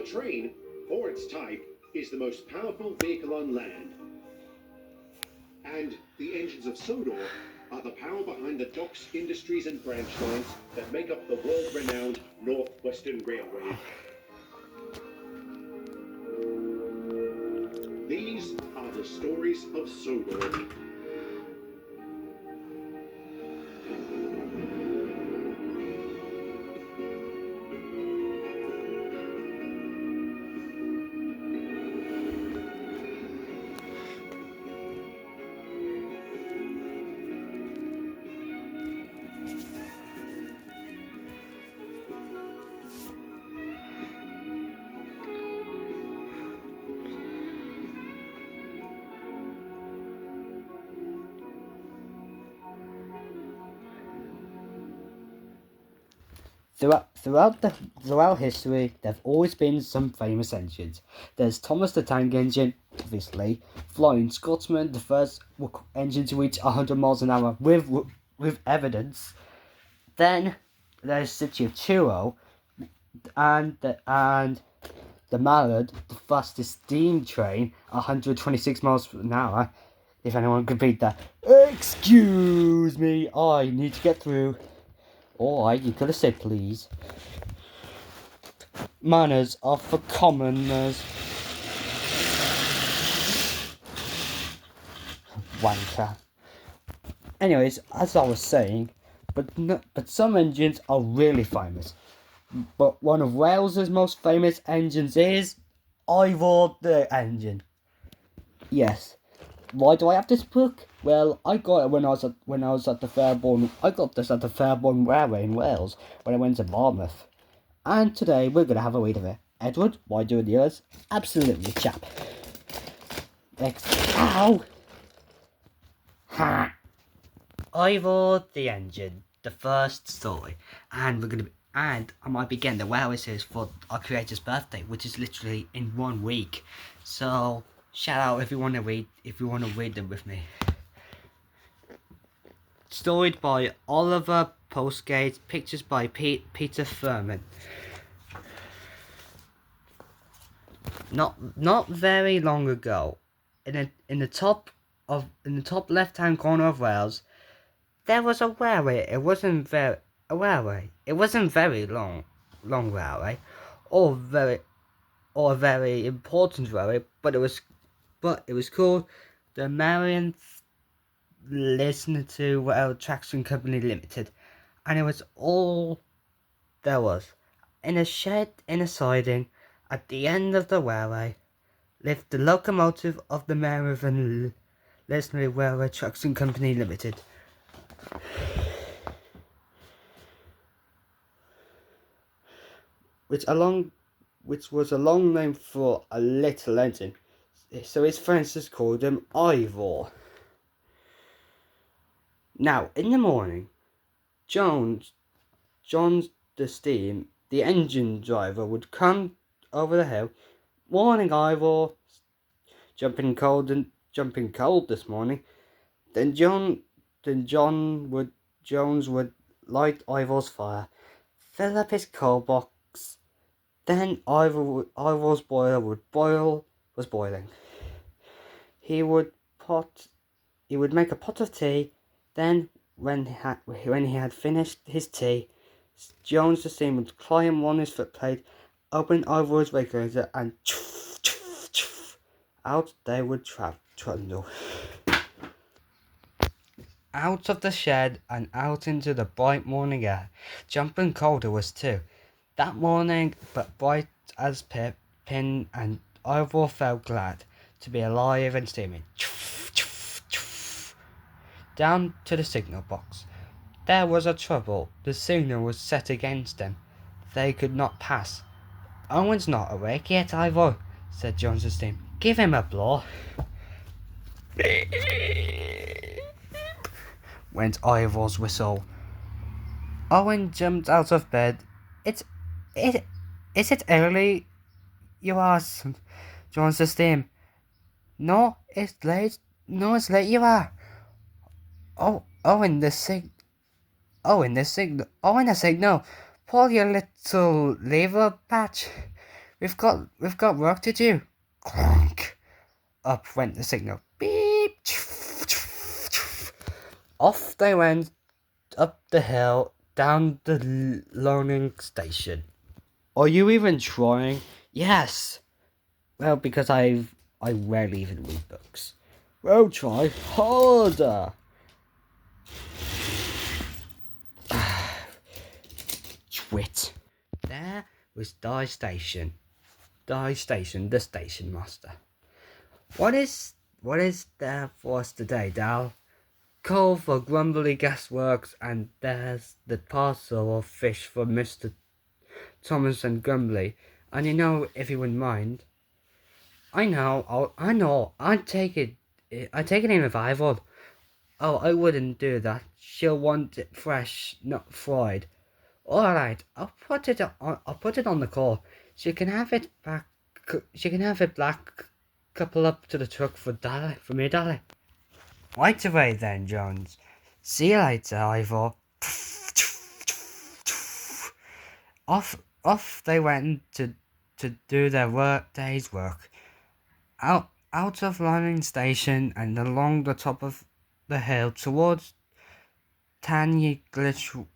A train, for its type, is the most powerful vehicle on land. And the engines of Sodor are the power behind the docks, industries and branch lines that make up the world-renowned North Western Railway. These are the stories of Sodor. Throughout history, there have always been some famous engines. There's Thomas the Tank Engine, obviously, Flying Scotsman, the first engine to reach 100 miles an hour with evidence. Then there's City of Truro, and the Mallard, the fastest steam train, 126 miles an hour. If anyone could beat that. Excuse me, I need to get through. Alright, you could have said please. Manners are for commoners. Wanker. Anyways, as I was saying, but some engines are really famous. But one of Wales's most famous engines is Ivory the engine. Yes. Why do I have this book? Well, I got it when I was at the Fairborn. I got this at the Fairborn Railway in Wales when I went to Barmouth. And today we're gonna have a read of it. Edward, why do yours? Absolutely, chap. Ow! Ha! Ivor the Engine, the first story, and I might be getting the Railway series for our creator's birthday, which is literally in 1 week. So shout out if you want to read them with me. Storied by Oliver Postgate, pictures by Peter Furman. Not very long ago, in the top left hand corner of Wales, there was a railway. It wasn't very long railway, or a very important railway, but it was called the Marion Listener to Rail Traction Company Limited, and it was all there was. In a shed in a siding at the end of the railway lived the locomotive of the Marion Listener Railway Traction Company Limited. Which was a long name for a little engine, so his friends just called him Ivor. Now, in the morning, John's the engine driver, would come over the hill. Morning, Ivor. Jumping cold this morning. Then Jones would light Ivor's fire, fill up his coal box. Then Ivor's boiler was boiling. He would make a pot of tea. Then, when he had finished his tea, Jones the steam would climb on his footplate, open Ivor's regulator, and out they would trundle. Out of the shed and out into the bright morning air. Jumping colder was too. That morning, but bright as pin, and Ivor felt glad to be alive and steaming. Down to the signal box. There was a trouble. The signal was set against them. They could not pass. Owen's not awake yet, Ivor, said Jones the steam. Give him a blow. Went Ivor's whistle. Owen jumped out of bed. Is it early, you ask? Jones the steam. No, it's late. No, it's late, you are. Owen the signal. Pull your little lever patch. we've got work to do. Clunk. Up went the signal. Beep. Off they went up the hill, down the learning station. Are you even trying? Yes. Well, because I rarely even read books. Well, try harder. Twit. There was Die Station. Die Station, the station master. What is there for us today, Dal? Coal for Grumbly Gasworks, and there's the parcel of fish for Mr. Thomas and Grumbly. And you know, if you wouldn't mind, I know. I'd take it. I'd take it in with Ivor. Oh, I wouldn't do that. She'll want it fresh, not fried. All right, I'll put it on. I'll put it on the call. She can have it back. She can have it black. Couple up to the truck for me, Dolly. Right away then, Jones. See you later, Ivor. Off they went to do their day's work. Out of London Station and along the top of the hill towards Tanya Glitch.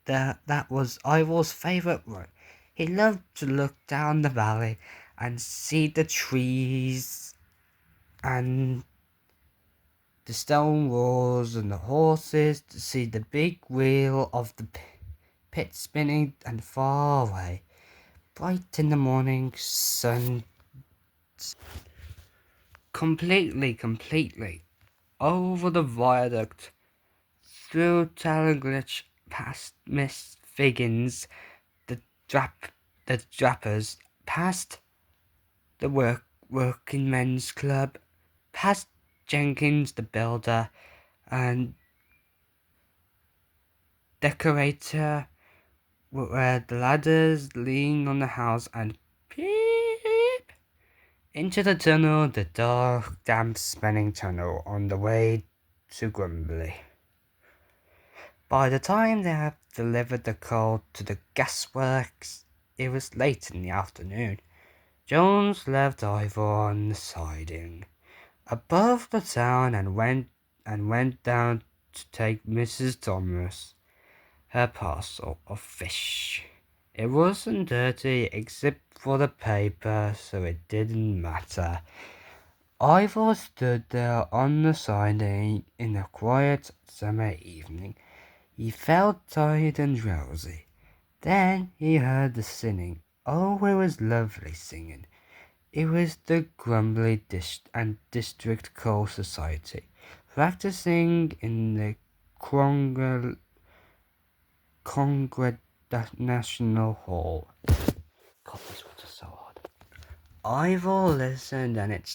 That was Ivor's favourite road. He loved to look down the valley and see the trees and the stone walls and the horses, to see the big wheel of the pit spinning, and far away, bright in the morning sun, completely, over the viaduct, through Talglitch, past Miss Figgins, the drappers, past the working men's club, past Jenkins the builder and decorator, where the ladders lean on the house, and peep into the tunnel, the dark, damp, smelling tunnel on the way to Grumbly. By the time they had delivered the coal to the gasworks, it was late in the afternoon. Jones left Ivor on the siding above the town and went down to take Mrs. Thomas her parcel of fish. It wasn't dirty except for the paper, so it didn't matter. Ivor stood there on the siding in a quiet summer evening. He felt tired and drowsy. Then he heard the singing. Oh, it was lovely singing. It was the Grumbly District Coal Society, practicing in the Congregational Hall. God, these words are so hard. Ivor listened and it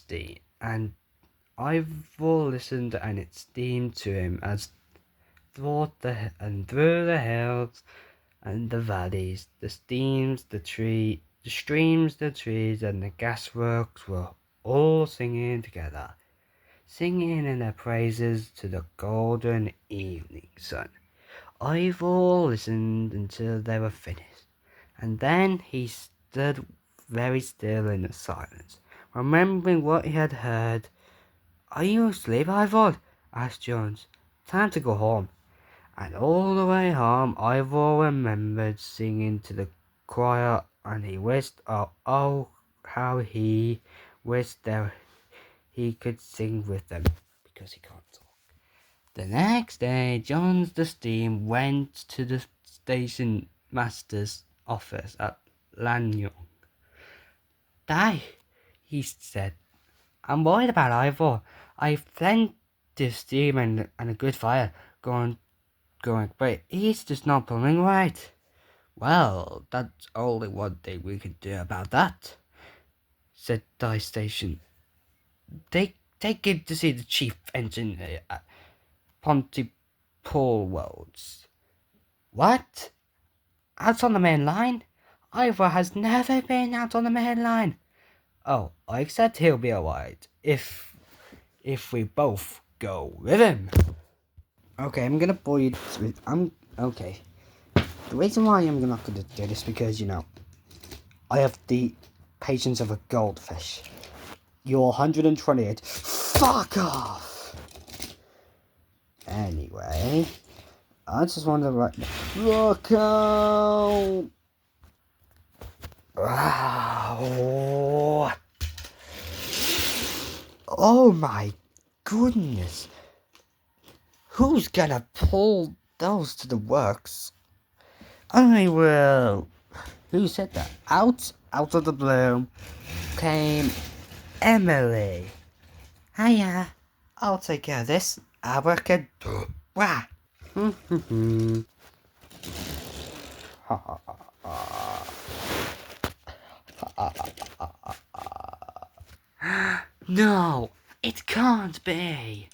steamed to him as through the hills and the valleys, the streams, the trees, and the gasworks were all singing together, singing in their praises to the golden evening sun. Ivor listened until they were finished, and then he stood very still in the silence, remembering what he had heard. "Are you asleep, Ivor?" asked Jones. "Time to go home." And all the way home, Ivor remembered singing to the choir, and he wished, oh, how he wished that he could sing with them, because he can't talk. The next day, John the Steam went to the station master's office at Lanyon. "Die," he said. "I'm worried about Ivor. I've plenty of steam and a good fire going, but he's just not pulling right." "Well, that's only one thing we can do about that," said Die Station. Take him to see the chief engineer at Pontypool. "What? Out on the main line? Ivor has never been out on the main line." "Oh, I accept he'll be alright if we both go with him." Okay, I'm gonna bore you with. Okay. The reason why I'm not gonna do this because I have the patience of a goldfish. You're 128. Fuck off! Anyway, I just wanted to write. Look out! Wow. Oh my goodness! Who's gonna pull those to the works? I will. Who said that? Out of the blue came Emily. Hiya. I'll take care of this. I work at. Wah. No, it can't be.